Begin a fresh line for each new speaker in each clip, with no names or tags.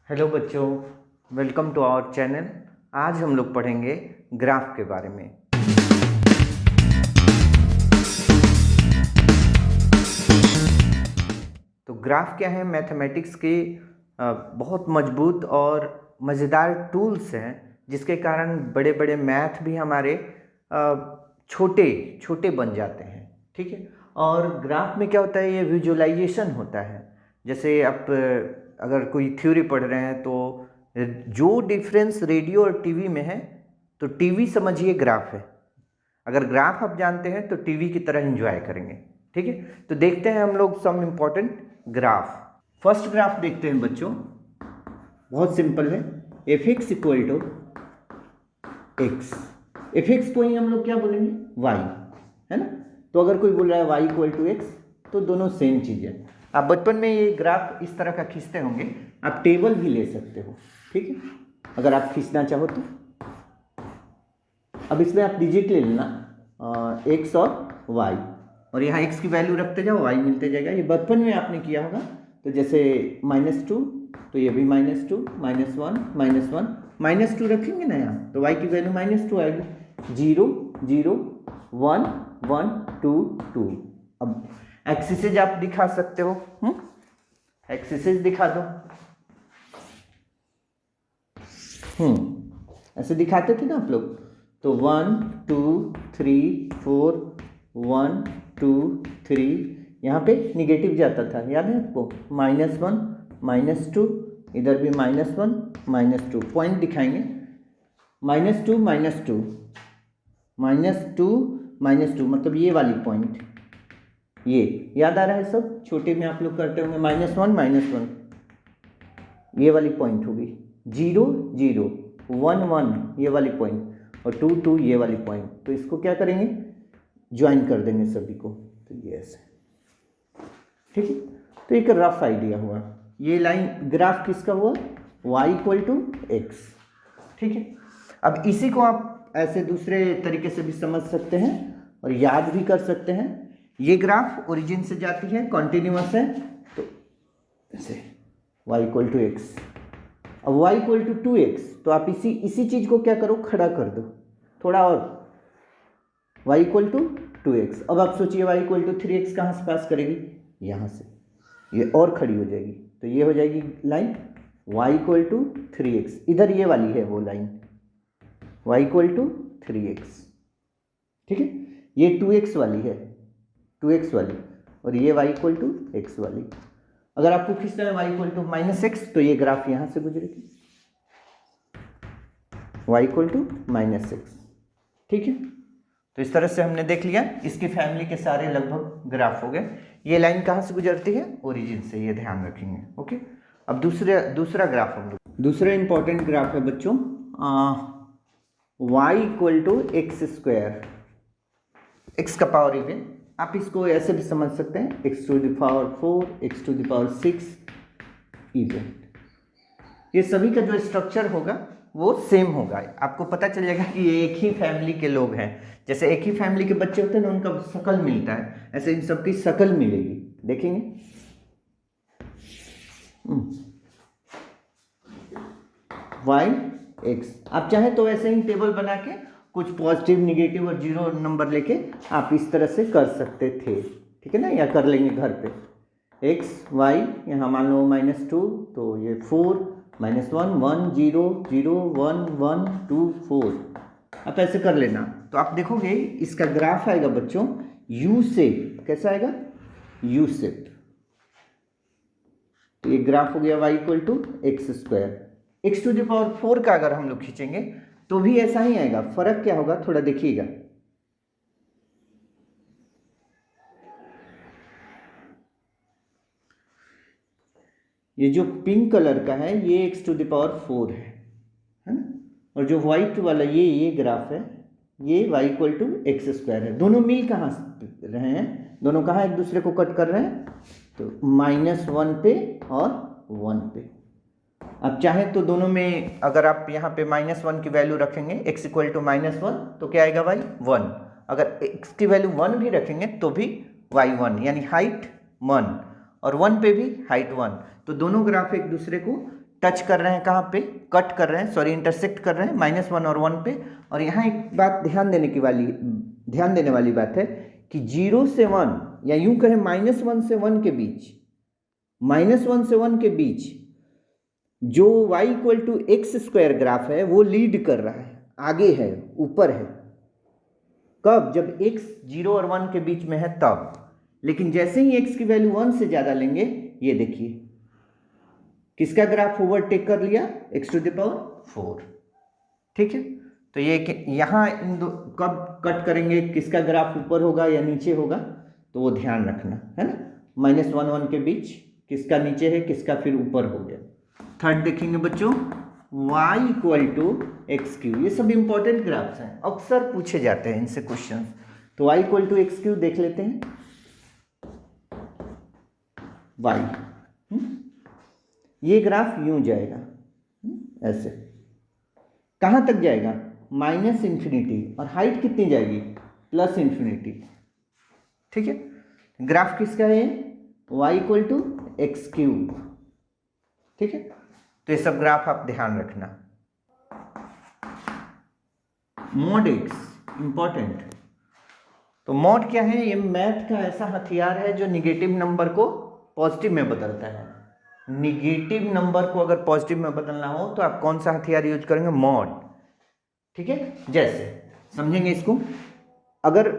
Hello बच्चों, welcome to our channel. आज हम लोग पढ़ेंगे ग्राफ के बारे में। तो ग्राफ क्या है? मैथमेटिक्स की बहुत मजबूत और मज़ेदार टूल्स हैं जिसके कारण बड़े बड़े मैथ भी हमारे छोटे छोटे बन जाते हैं। ठीक है। और ग्राफ में क्या होता है? ये विजुअलाइजेशन होता है। जैसे आप अगर कोई थ्योरी पढ़ रहे हैं तो जो डिफरेंस रेडियो और टीवी में है, तो टीवी समझिए ग्राफ है। अगर ग्राफ आप जानते हैं तो टीवी की तरह एंजॉय करेंगे। ठीक है। तो देखते हैं हम लोग some important graph. First graph देखते हैं बच्चों, बहुत सिंपल है। F X equal to X. F X को ही हम लोग क्या बोलेंगे? वाई, है ना। तो अगर कोई बोल रहा है वाई इक्वल टू एक्स, तो दोनों सेम चीज़ है। आप बचपन में ये ग्राफ इस तरह का खींचते होंगे। आप टेबल भी ले सकते हो, ठीक है, अगर आप खींचना चाहो तो। अब इसमें आप डिजिट ले लेना, एक्स और वाई, और यहाँ एक्स की वैल्यू रखते जाओ, वाई मिलते जाएगा। ये बचपन में आपने किया होगा। तो जैसे -2, तो ये भी -2, -1, -1, -2 रखेंगे ना यहाँ, तो वाई की वैल्यू -2 आएगी। 0 0 1 1 2 2। अब एक्सिसेज आप दिखा सकते हो। एक्सिसेज दिखा दो। ऐसे दिखाते थे ना आप लोग। तो 1 2 3 4 1 2 3, यहाँ पे निगेटिव जाता था, याद है आपको? -1 -2, इधर भी -1 -2, पॉइंट दिखाएंगे। -2 -2 -2 -2, मतलब ये वाली पॉइंट, ये याद आ रहा है सब? छोटे में आप लोग करते होंगे -1 -1, ये वाली पॉइंट होगी। 0 0 1 1, ये वाली पॉइंट, और 2 2, ये वाली पॉइंट। तो इसको क्या करेंगे? ज्वाइन कर देंगे सभी को। तो ये ऐसे, ठीक है। तो एक रफ आइडिया हुआ। ये लाइन ग्राफ किसका हुआ? y equal to X. ठीक है। अब इसी को आप ऐसे दूसरे तरीके से भी समझ सकते हैं और याद भी कर सकते हैं। ये ग्राफ ओरिजिन से जाती है, कॉन्टिन्यूअस है, तो ऐसे y इक्वल टू एक्स। अब y इक्वल टू 2x, तो आप इसी चीज़ को क्या करो? खड़ा कर दो थोड़ा और। y equal to 2x। अब आप सोचिए y इक्वल टू 3x कहाँ से पास करेगी? यहाँ से, ये और खड़ी हो जाएगी। तो ये हो जाएगी line y equal to 3x। इधर ये वाली है वो line, y equal to 3x। ठीक है। ये 2x वाली है, 2x वाली, और ये y इक्वल टू x वाली। अगर आपको खींचना है y इक्वल टू -x, तो ये ग्राफ यहाँ से गुजरेगी, y इक्वल टू -x। ठीक है। तो इस तरह से हमने देख लिया, इसकी फैमिली के सारे लगभग ग्राफ हो गए। ये लाइन कहाँ से गुजरती है? ओरिजिन से, ये ध्यान रखेंगे। ओके। अब दूसरा ग्राफ हम लोग, दूसरा इंपॉर्टेंट ग्राफ है बच्चों, y equal to X square. X का पावर इवन, आप इसको ऐसे भी समझ सकते हैं, x to the power 4, x to the power 6 even. ये सभी का जो स्ट्रक्चर होगा वो सेम होगा। आपको पता चल जाएगा कि ये एक ही फैमिली के लोग हैं। जैसे एक ही फैमिली के बच्चे होते हैं ना, उनका शकल मिलता है, ऐसे इन सबकी शकल मिलेगी, देखेंगे। y x, आप चाहे तो ऐसे ही टेबल बना के कुछ पॉजिटिव, निगेटिव और 0 नंबर लेके आप इस तरह से कर सकते थे, ठीक है ना, या कर लेंगे घर पे। x y, यहाँ मान लो -2, तो ये 4 -1 1 0 0 1 1 2 4, आप ऐसे कर लेना। तो आप देखोगे इसका ग्राफ आएगा बच्चों यू शेप। कैसा आएगा? U shape. तो ये ग्राफ हो गया y equal to X square. X to the power 4 का अगर हम लोग खींचेंगे तो भी ऐसा ही आएगा। फर्क क्या होगा थोड़ा देखिएगा। ये जो पिंक कलर का है ये x टू द पावर 4 है ना, और जो व्हाइट वाला ये ग्राफ है, ये y equal to X square है। दोनों मिल कहाँ रहे हैं? दोनों कहाँ एक दूसरे को कट कर रहे हैं? तो -1 पे और 1 पे। अब चाहे तो दोनों में अगर आप यहाँ पे -1 की वैल्यू रखेंगे, x इक्वल टू -1, तो क्या आएगा y 1। अगर x की वैल्यू 1 भी रखेंगे तो भी y 1, यानी हाइट 1, और 1 पे भी हाइट 1। तो दोनों ग्राफ एक दूसरे को टच कर रहे हैं, कहाँ पे कट कर रहे हैं, सॉरी इंटरसेक्ट कर रहे हैं -1 और 1 पे। और यहाँ एक बात ध्यान देने वाली बात है कि 0 से 1 या यूं कहें -1 से 1 के बीच, -1 से 1 के बीच जो y = x² ग्राफ है वो लीड कर रहा है, आगे है, ऊपर है। कब? जब x 0 और 1 के बीच में है तब। लेकिन जैसे ही x की वैल्यू 1 से ज़्यादा लेंगे, ये देखिए किसका ग्राफ ओवरटेक कर लिया, x⁴। ठीक है, तो ये यहाँ इन दो कब कट करेंगे, किसका ग्राफ ऊपर होगा या नीचे होगा, तो वो ध्यान रखना है ना। -1 1 के बीच किसका नीचे है, किसका फिर ऊपर हो गया। थर्ड देखेंगे बच्चों, y = x³। ये सब इंपॉर्टेंट ग्राफ्स हैं, अक्सर पूछे जाते हैं इनसे क्वेश्चन। तो y = x³ देख लेते हैं। y ये ग्राफ यूं जाएगा, ऐसे कहाँ तक जाएगा, -∞, और हाइट कितनी जाएगी, +∞। ठीक है, ग्राफ किसका है, y = x³। ठीक है, तो ये सब ग्राफ आप ध्यान रखना। mod x important. तो mod क्या है, ये मैथ का ऐसा हथियार है जो निगेटिव नंबर को पॉजिटिव में बदलता है। निगेटिव नंबर को अगर पॉजिटिव में बदलना हो तो आप कौन सा हथियार यूज करेंगे, mod। ठीक है, जैसे समझेंगे इसको, अगर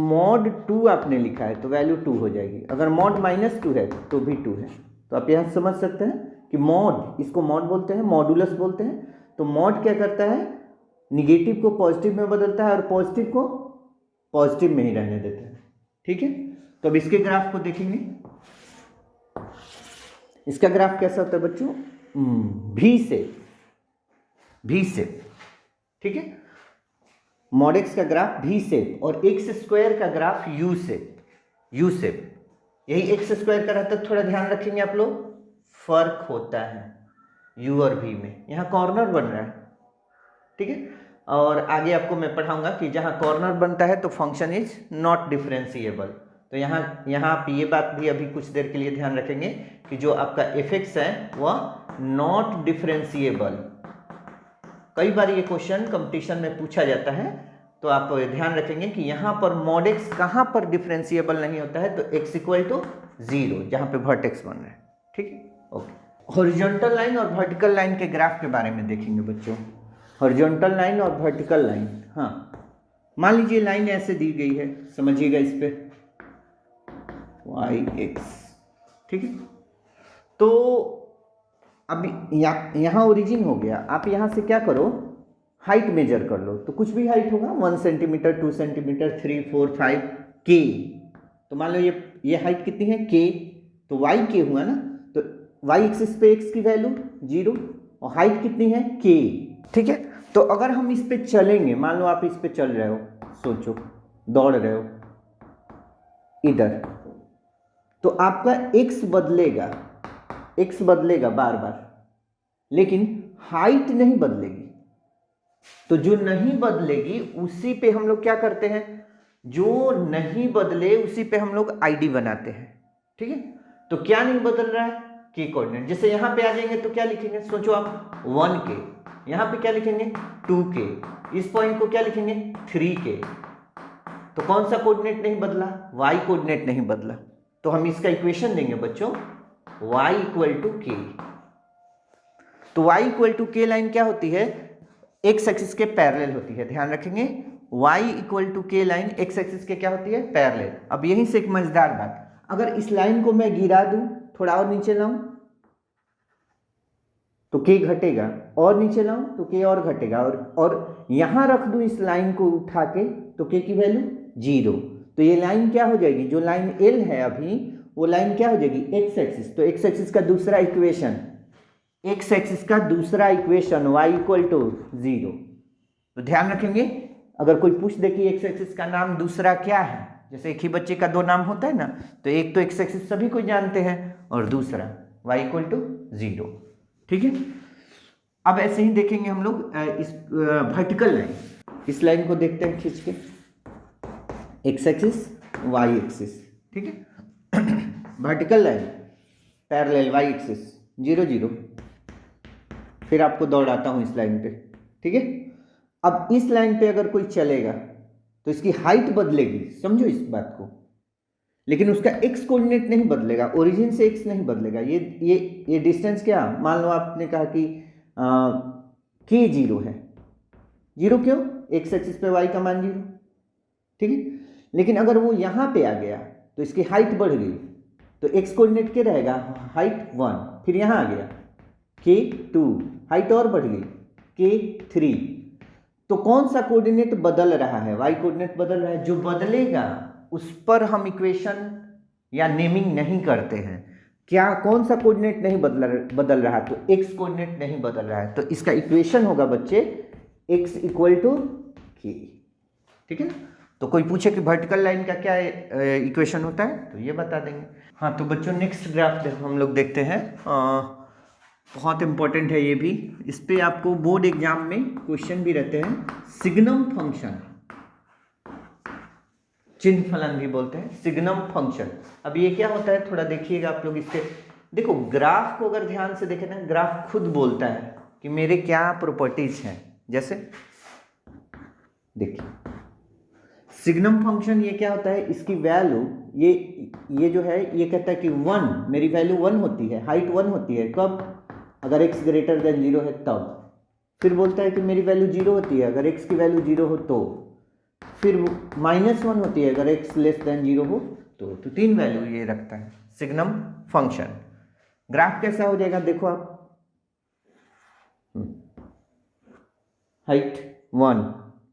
mod 2 आपने लिखा है तो वैल्यू 2 हो जाएगी, अगर mod -2 है तो भी 2 है। तो आप यहाँ समझ सकते हैं कि mod, इसको mod बोलते हैं, मॉडुलस बोलते हैं। तो mod क्या करता है, निगेटिव को पॉजिटिव में बदलता है और पॉजिटिव को पॉजिटिव में ही रहने देता है। ठीक है, तो अब इसके ग्राफ को देखेंगे। इसका ग्राफ कैसा होता है बच्चों, V शेप। ठीक है, mod x का ग्राफ V शेप और x² का ग्राफ U शेप। यही x² का रहता है, थोड़ा ध्यान रखेंगे आप लोग, फर्क होता है U और V में, यहाँ कॉर्नर बन रहा है। ठीक है, और आगे आपको मैं पढ़ाऊंगा कि जहाँ कॉर्नर बनता है तो फंक्शन इज नॉट डिफरेंशिएबल। तो यहाँ आप ये बात भी अभी कुछ देर के लिए ध्यान रखेंगे कि जो आपका fx है वह नॉट डिफरेंशिएबल। कई बार ये क्वेश्चन कंपटीशन में पूछा जाता है, तो आप ध्यान रखेंगे कि यहाँ पर mod x कहाँ पर डिफरेंशिएबल नहीं होता है, तो x = 0 जहाँ पे वर्टेक्स बन रहा है। ठीक है, ओके। हॉरिजॉन्टल लाइन और वर्टिकल लाइन के ग्राफ के बारे में देखेंगे बच्चों। हॉरिजॉन्टल लाइन और वर्टिकल लाइन, हाँ, मान लीजिए लाइन ऐसे दी गई है, समझिएगा इस पे y(x). ठीक है, तो अब यहाँ ओरिजिन हो गया, आप यहाँ से क्या करो, हाइट मेजर कर लो, तो कुछ भी हाइट होगा, 1 सेंटीमीटर, 2 सेंटीमीटर, 3, 4, 5, k। तो मान लो ये हाइट कितनी है, k, तो y k हुआ ना, तो y एक्सिस पे x की वैल्यू 0 और हाइट कितनी है, k। ठीक है, तो अगर हम इस पे चलेंगे, मान लो आप इस पे चल रहे हो, सोचो दौड़ रहे हो इधर, तो आपका x बदलेगा बार बार, लेकिन हाइट नहीं बदलेगी। तो जो नहीं बदलेगी उसी पे हम लोग क्या करते हैं, जो नहीं बदले उसी पे हम लोग आईडी बनाते हैं। ठीक है, तो क्या नहीं बदल रहा है, के कोऑर्डिनेट। जैसे यहाँ पे आ जाएंगे तो क्या लिखेंगे, सोचो आप 1k, यहाँ पे क्या लिखेंगे 2k, इस पॉइंट को क्या लिखेंगे 3k। तो कौन सा कोऑर्डिनेट नहीं बदला, y कोऑर्डिनेट नहीं बदला। तो हम इसका इक्वेशन देंगे बच्चों, y = k। तो y = k लाइन क्या होती है, x एक्सिस के पैरेलल होती है। ध्यान रखेंगे, y = k line x axis के क्या होती है, पैरेलल। अब यहीं से एक मजेदार बात, अगर इस लाइन को मैं गिरा दूं, थोड़ा और नीचे लाऊं तो k घटेगा, और नीचे लाऊं तो k और घटेगा, और यहां रख दूं इस लाइन को उठा के तो k की वैल्यू 0। तो ये लाइन क्या हो जाएगी, जो लाइन L है अभी, वो लाइन क्या हो जाएगी, x एक्सिस। तो x एक्सिस का दूसरा इक्वेशन, y = 0। तो ध्यान रखेंगे, अगर कोई पूछ दे कि x एक्सिस का नाम दूसरा क्या है, जैसे एक ही बच्चे का 2 नाम होता है ना, तो एक तो x एक्सिस सभी को जानते हैं और दूसरा y = 0। ठीक है, अब ऐसे ही देखेंगे हम लोग इस वर्टिकल लाइन, इस लाइन को देखते हैं खींच के, x एक्सिस y एक्सिस। ठीक है, vertical line parallel y axis 0 0, फिर आपको दौड़ाता हूँ इस लाइन पे, ठीक है। अब इस लाइन पे अगर कोई चलेगा तो इसकी हाइट बदलेगी, समझो इस बात को, लेकिन उसका एक्स कोऑर्डिनेट नहीं बदलेगा, ओरिजिन से एक्स नहीं बदलेगा। ये डिस्टेंस क्या, मान लो आपने कहा कि के 0 है। 0 क्यों, एक्स एक्सिस पे वाई का मान 0, ठीक है। लेकिन अगर वो यहाँ पे आ गया तो इसकी हाइट बढ़ गई, तो एक्स कोऑर्डिनेट क्या रहेगा, हाइट 1, फिर यहाँ आ गया के 2, हाइट और बढ़ गई के 3। तो कौन सा कोऑर्डिनेट बदल रहा है, वाई कोऑर्डिनेट बदल रहा है। जो बदलेगा उस पर हम इक्वेशन या नेमिंग नहीं करते हैं। क्या, कौन सा कोऑर्डिनेट नहीं बदल रहा, तो एक्स कोऑर्डिनेट नहीं बदल रहा है, तो इसका इक्वेशन होगा बच्चे x इक्वल टू के, ठीक है ना। तो कोई पूछे कि वर्टिकल लाइन का क्या इक्वेशन होता है, तो ये बता देंगे। हाँ, तो बच्चों नेक्स्ट ग्राफ हम लोग देखते हैं, बहुत इंपॉर्टेंट है ये भी। इस पे आपको बोर्ड एग्जाम में क्वेश्चन भी रहते हैं। सिग्नम फंक्शन, चिन्ह फलन भी बोलते हैं, सिग्नम फंक्शन। अब ये क्या होता है, थोड़ा देखिएगा आप लोग इसके। देखो ग्राफ को अगर ध्यान से देखें ना, ग्राफ खुद बोलता है कि मेरे क्या प्रॉपर्टीज हैं। जैसे देखिए सिग्नम फंक्शन, ये क्या होता है, इसकी वैल्यू ये जो है, ये कहता है कि 1, मेरी वैल्यू 1 होती है, हाइट 1 होती है। कब, अगर x ग्रेटर देन 0 है तब। फिर बोलता है कि मेरी वैल्यू 0 होती है अगर x की वैल्यू 0 हो तो। फिर -1 होती है अगर x लेस देन 0 हो तो 3 वैल्यू ये रखता है सिग्नम फंक्शन। ग्राफ कैसा हो जाएगा, देखो आप, हाइट 1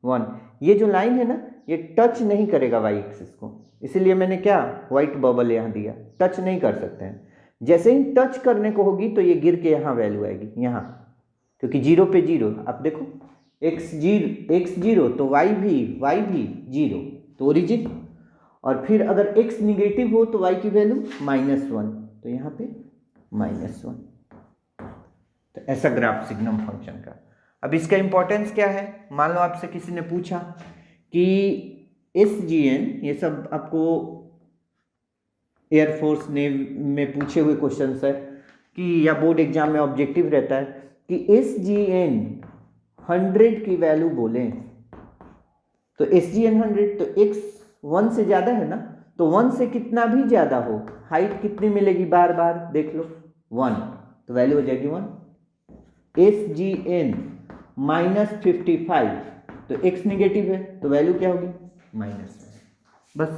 1, ये जो लाइन है ना, ये टच नहीं करेगा वाई एक्सिस को, इसीलिए मैंने क्या व्हाइट बबल यहाँ दिया, टच नहीं कर सकते हैं। जैसे ही टच करने को होगी तो ये गिर के यहाँ वैल्यू आएगी, यहाँ, क्योंकि 0 पे 0। आप देखो x 0 तो y भी 0, तो ओरिजिन। और फिर अगर x निगेटिव हो तो y की वैल्यू -1, तो यहाँ पे -1। तो ऐसा ग्राफ सिग्नम फंक्शन का। अब इसका इंपॉर्टेंस क्या है, मान लो आपसे किसी ने पूछा कि SGN, ये सब आपको एयरफोर्स नेवी में पूछे हुए क्वेश्चंस है कि, या बोर्ड एग्जाम में ऑब्जेक्टिव रहता है कि SGN 100 की वैल्यू बोलें, तो SGN 100, तो x 1 से ज़्यादा है ना, तो 1 से कितना भी ज़्यादा हो, हाइट कितनी मिलेगी, बार बार देख लो 1, तो वैल्यू हो जाएगी 1। SGN -55, तो x निगेटिव है तो वैल्यू क्या होगी, -1। बस,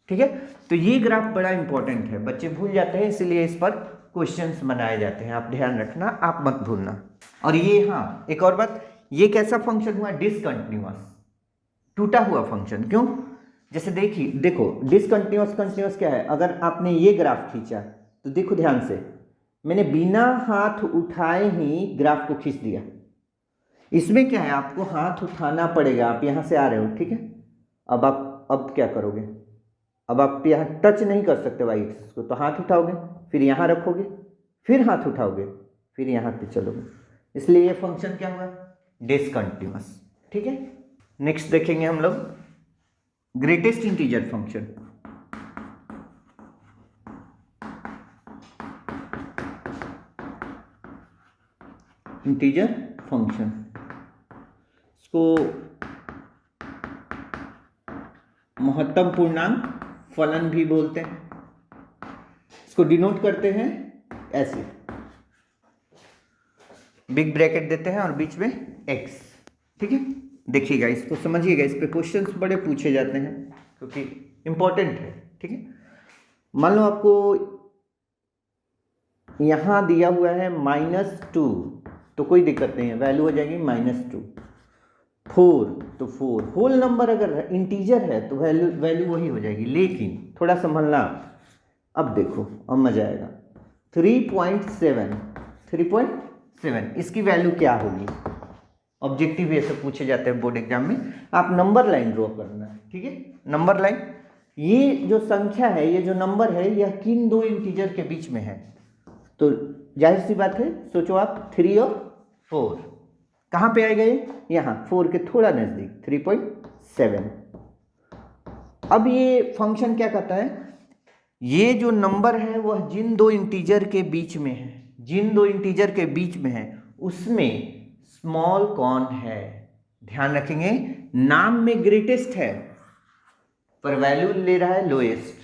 ठीक है। तो ये ग्राफ बड़ा इंपॉर्टेंट है, बच्चे भूल जाते हैं, इसलिए इस पर क्वेश्चंस बनाए जाते हैं, आप ध्यान रखना, आप मत भूलना। और ये, हाँ एक और बात, ये कैसा फंक्शन हुआ, डिसकंटिन्यूअस, टूटा हुआ फंक्शन। क्यों, जैसे देखो डिसकंटिन्यूअस कंटिन्यूअस क्या है, अगर आपने ये ग्राफ खींचा तो देखो ध्यान से, मैंने बिना हाथ उठाए ही ग्राफ को खींच दिया। इसमें क्या है, आपको हाथ उठाना पड़ेगा, आप यहाँ से आ रहे हो, ठीक है। अब क्या करोगे, अब आप यहाँ टच नहीं कर सकते वाई एक्सिस को, तो हाथ उठाओगे, फिर यहाँ रखोगे, फिर हाथ उठाओगे, फिर यहाँ पे चलोगे, इसलिए ये फंक्शन क्या हुआ, डिसकंटिन्यूअस, ठीक है। नेक्स्ट देखेंगे हम लोग greatest integer function. Integer function, इसको महत्तम पूर्णांक फलन भी बोलते हैं। इसको डिनोट करते हैं ऐसे, बिग ब्रैकेट देते हैं और बीच में x, ठीक है। देखिएगा, इसको समझिएगा, इस पे क्वेश्चंस बड़े पूछे जाते हैं क्योंकि इंपॉर्टेंट है, ठीक है। मान लो आपको यहां दिया हुआ है -2, तो कोई दिक्कत नहीं है, वैल्यू हो जाएगी -2। 4, तो 4 होल नंबर अगर इंटीजर है तो वैल्यू वही हो जाएगी, लेकिन थोड़ा संभलना। अब देखो, अब मजा आएगा। 3.7, इसकी वैल्यू क्या होगी, ऑब्जेक्टिव ये सब पूछे जाते हैं बोर्ड एग्जाम में। आप नंबर लाइन ड्रॉ करना, ठीक है, नंबर लाइन। ये जो संख्या है, ये जो नंबर है, यह किन दो इंटीजर के बीच में है, तो जाहिर सी बात है, सोचो आप 3 और 4 कहाँ पे आएगा, ये यहाँ 4 के थोड़ा नज़दीक 3.7। अब ये फंक्शन क्या कहता है, ये जो नंबर है वह जिन दो इंटीजर के बीच में है, जिन दो इंटीजर के बीच में है उसमें स्मॉल कौन है। ध्यान रखेंगे, नाम में ग्रेटेस्ट है पर वैल्यू ले रहा है लोएस्ट।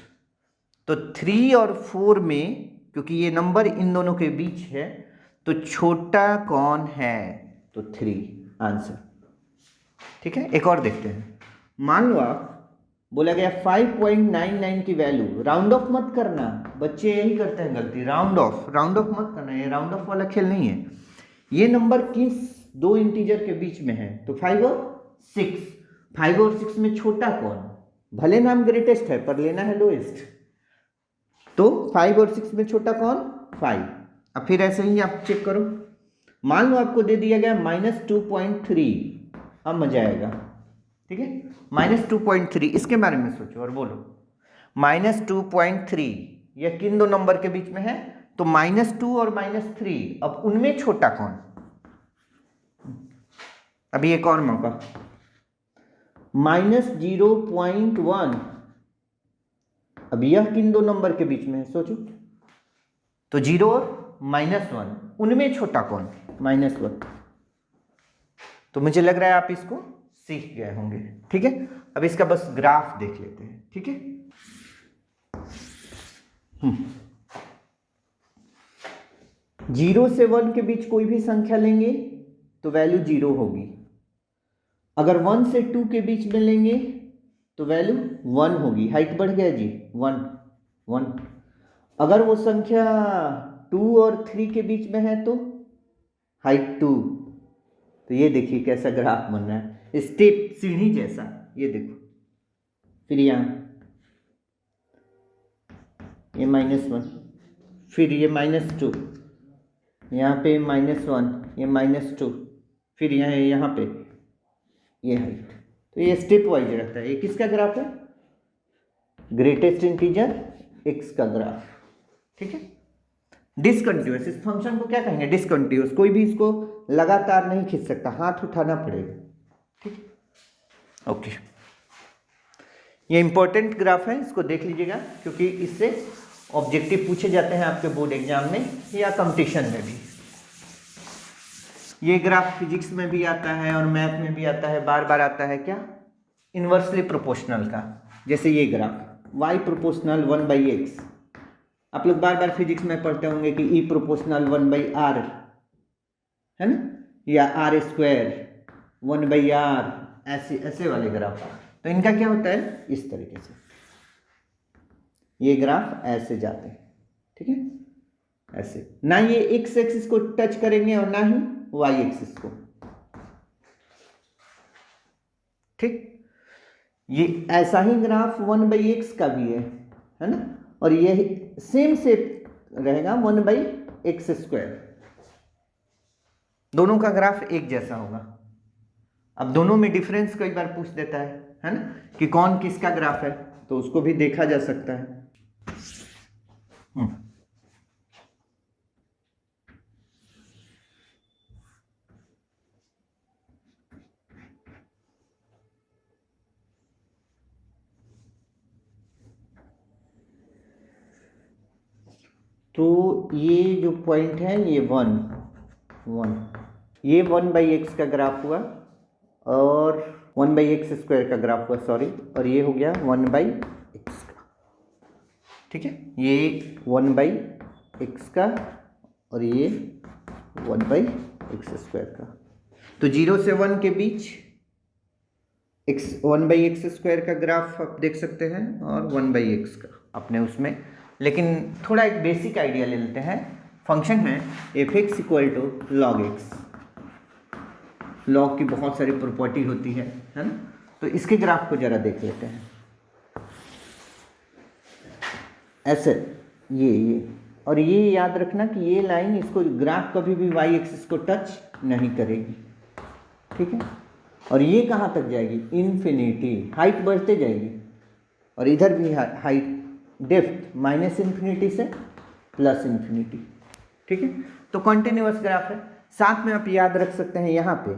तो 3 और 4 में, क्योंकि ये नंबर इन दोनों के बीच है, तो छोटा कौन है, तो 3 आंसर। ठीक है, एक और देखते हैं। मान लो आप बोला गया 5.99 की वैल्यू, राउंड ऑफ मत करना, बच्चे यही करते हैं गलती, राउंड ऑफ मत करना, ये राउंड ऑफ वाला खेल नहीं है। ये नंबर किस दो इंटीजर के बीच में है, तो 5 और 6। 5 और 6 में छोटा कौन, भले नाम ग्रेटेस्ट है पर लेना है लोएस्ट, तो 5 और 6 में छोटा कौन, 5। अब फिर ऐसे ही आप चेक करो, मान लो आपको दे दिया गया -2.3, अब मजा आएगा। ठीक है, -2.3, इसके बारे में सोचो और बोलो -2.3 यह किन दो नंबर के बीच में है, तो -2 और -3, अब उनमें छोटा कौन। अभी एक और मौका, -0.1, अब यह किन दो नंबर के बीच में है, सोचो, तो 0 और -1, उनमें छोटा कौन, -1। तो मुझे लग रहा है आप इसको सीख गए होंगे। ठीक है, अब इसका बस ग्राफ देख लेते हैं। ठीक है, 0 से 1 के बीच कोई भी संख्या लेंगे तो वैल्यू 0 होगी। अगर 1 से 2 के बीच में लेंगे तो वैल्यू 1 होगी। हाइट बढ़ गया जी, 1। अगर वो संख्या 2 और 3 के बीच में है तो हाइट 2। तो ये देखिए कैसा ग्राफ बन रहा है, स्टेप सीढ़ी जैसा, ये देखो। फिर यहाँ ये -1, फिर ये -2, यहाँ पे -1, ये -2, फिर यहाँ पे ये हाइट। तो ये स्टेप वाइज रहता है। ये किसका ग्राफ है, ग्रेटेस्ट इंटीजर x का ग्राफ। ठीक है, डिसकंटिन्यूअस, इस फंक्शन को क्या कहेंगे, डिसकंटिन्यूअस। कोई भी इसको लगातार नहीं खींच सकता, हाथ उठाना पड़ेगा। ठीक है, ओके, ये इंपॉर्टेंट ग्राफ है, इसको देख लीजिएगा, क्योंकि इससे ऑब्जेक्टिव पूछे जाते हैं आपके बोर्ड एग्जाम में या कंपटीशन में भी। ये ग्राफ फिजिक्स में भी आता है और मैथ में भी आता है, बार बार आता है। क्या, इन्वर्सली प्रोपोर्शनल का, जैसे ये ग्राफ y प्रोपोर्शनल 1/x, आप लोग बार बार फिजिक्स में पढ़ते होंगे कि e प्रोपोर्शनल 1/r है ना, या r² 1/r, ऐसे वाले ग्राफ। तो इनका क्या होता है, इस तरीके से ये ग्राफ ऐसे जाते हैं। ठीक है, ऐसे, ना ये x एक्सिस को टच करेंगे और ना ही y एक्सिस को। ठीक, ये ऐसा ही ग्राफ 1/x का भी है ना, और ये सेम शेप रहेगा 1/x²। दोनों का ग्राफ एक जैसा होगा। अब दोनों में डिफरेंस कई बार पूछ देता है ना, कि कौन किसका ग्राफ है, तो उसको भी देखा जा सकता है। तो ये जो पॉइंट है ये 1, ये 1/x का ग्राफ हुआ और 1/x² का ग्राफ हुआ, सॉरी, और ये हो गया 1/x का। ठीक है, ये 1/x का और ये 1/x² का। तो 0 से 1 के बीच 1/x² का ग्राफ आप देख सकते हैं और 1/x का अपने उसमें। लेकिन थोड़ा एक बेसिक आइडिया ले लेते हैं। फंक्शन है f(x) = log x। लॉग की बहुत सारी प्रॉपर्टी होती है ना, तो इसके ग्राफ को जरा देख लेते हैं। ऐसे ये और ये याद रखना कि ये लाइन, इसको ग्राफ कभी भी y एक्सिस को टच नहीं करेगी। ठीक है, और ये कहाँ तक जाएगी, इन्फिनिटी, हाइट बढ़ते जाएगी। और इधर भी हाइट, डेप्थ -∞ से +∞। ठीक है, तो कंटिन्यूअस ग्राफ है। साथ में आप याद रख सकते हैं यहाँ पे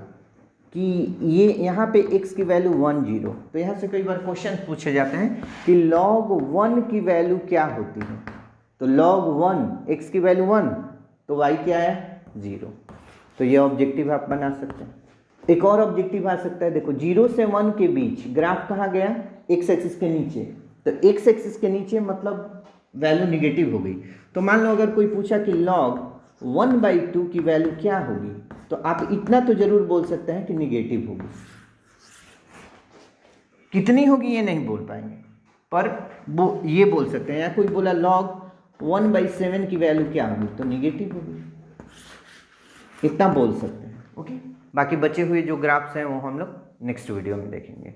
कि ये यहाँ पे x की वैल्यू 1 0, तो यहाँ से कई बार क्वेश्चन पूछे जाते हैं कि log 1 की वैल्यू क्या होती है। तो log 1, x की वैल्यू 1, तो y क्या है 0। तो ये ऑब्जेक्टिव आप बना सकते हैं। एक और ऑब्जेक्टिव आ सकता है, देखो 0 से 1 के बीच ग्राफ कहाँ गया, एक्स एक्सिस के नीचे, तो एक्स एक्सिस के नीचे मतलब वैल्यू निगेटिव हो गई। तो मान लो अगर कोई पूछा कि log 1/2 की वैल्यू क्या होगी, तो आप इतना तो जरूर बोल सकते हैं कि निगेटिव होगी। कितनी होगी ये नहीं बोल पाएंगे, पर वो ये बोल सकते हैं। या कोई बोला log 1/7 की वैल्यू क्या होगी, तो निगेटिव होगी, इतना बोल सकते हैं। ओके, बाकी बचे हुए जो ग्राफ्स हैं वो हम लोग नेक्स्ट वीडियो में देखेंगे।